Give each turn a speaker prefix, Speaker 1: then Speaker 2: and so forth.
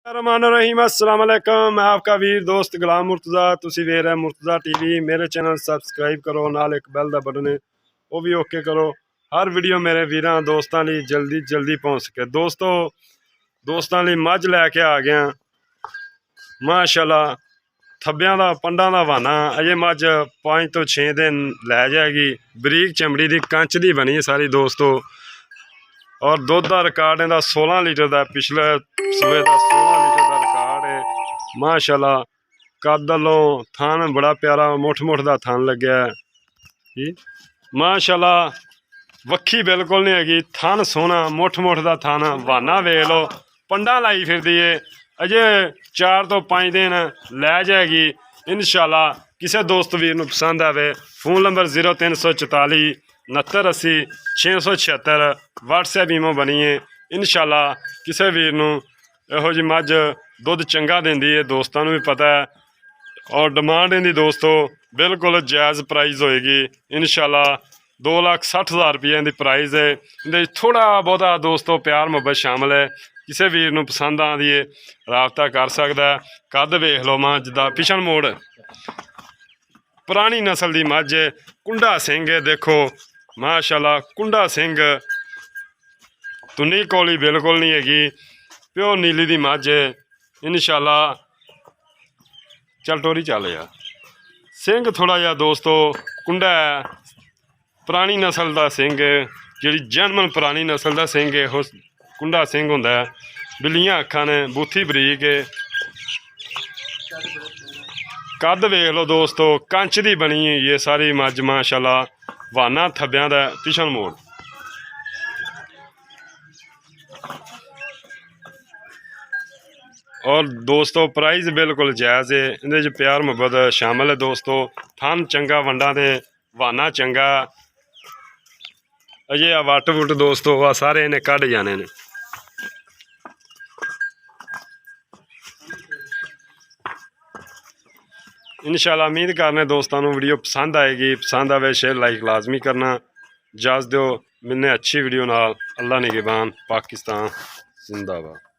Speaker 1: रहमान रहीम अस्सलाम वालेकुम। मैं आपका वीर दोस्त गुलाम मुर्तज़ा। तुसी वेख रहे मुर्तज़ा टीवी। मेरे चैनल सबसक्राइब करो, नाल एक बैल दा बटन है वो भी ओके करो। हर वीडियो मेरे वीरां दोस्तां लई जल्दी पहुँच सके। दोस्तां लई मझ लैके आ गया माशाल्लाह। थब्बियां दा पंडां दा वाना अजे मझ 5 तो 6 दिन लै जाएगी। बरीक चमड़ी दी कंच दी बनी है सारी दोस्तों। और दुध का रिकॉर्ड इहदा 16 लीटर का पिछले सूबे का 16 लीटर का रिकॉर्ड है माशाल्लाह। कद वालों थान बड़ा प्यारा मुठ का थान लग्या है माशाल्लाह। वक्खी बिल्कुल नहीं हैगी, थान सोहना मुठ का थान। वाना वेख लो, पंडा लाई फिरदी है। अजे 4 तो 5 दिन लै जाएगी इंशाल्लाह। किसी दोस्त वीर नूं पसंद आवे फोन नंबर 0344 6980 676 WhatsApp ईमो बनी है इंशाल्लाह। किसी वीर नूं इहो जी मझ दुध चंगा देंदी है, दोस्तां नूं भी पता है। और डिमांड इहदी दोस्तों बिल्कुल जायज़ प्राइस होएगी इंशाल्लाह। 2,60,000 रुपये इहदी प्राइस है। इहदे थोड़ा बहुता दोस्तों प्यार मुहब्बत शामिल है। किसी वीर नूं पसंद आंदी है राबता कर सकदा है। कद वेख लो मझ दा, पिछन मोड़ पुरानी नस्ल की मझ है। कुंडा सिंह है देखो माशाल्लाह। कुंडा सिंह तुन्नी कोली बिल्कुल नहीं हैगी, प्योर नीली दी मझ है इंशाल्लाह। चल टोरी चल यार। सिंह थोड़ा जिहा दोस्तों कुंडा है, पुरानी नस्ल का सिंह है। जी जनमन पुरानी नस्ल का सिंह है उस कुंडा सिंह होंदा है। बिल्लियां अखां ने, बूथी बरीक है। कद वेख लो दोस्तों, कंच दी बनी हुई है सारी मझ माशाल्लाह। वाना थब्बियां दा पिछन मोड़। और दोस्तों प्राइस बिल्कुल जायज़ है। इहदे च प्यार मुहब्बत शामिल है दोस्तों। थन चंगा वंडा दे, वाना चंगा। अजे आ वट वुट दोस्तों आ सारे इन्हें कढ़ जाने ने। इंशाल्लाह उम्मीद करने दोस्तों को वीडियो पसंद आएगी। पसंद आवे शेयर लाइक लाजमी करना। इजाज़त दो, मिलने अच्छी वीडियो नाल। अल्लाह निगहबान। पाकिस्तान जिंदाबाद।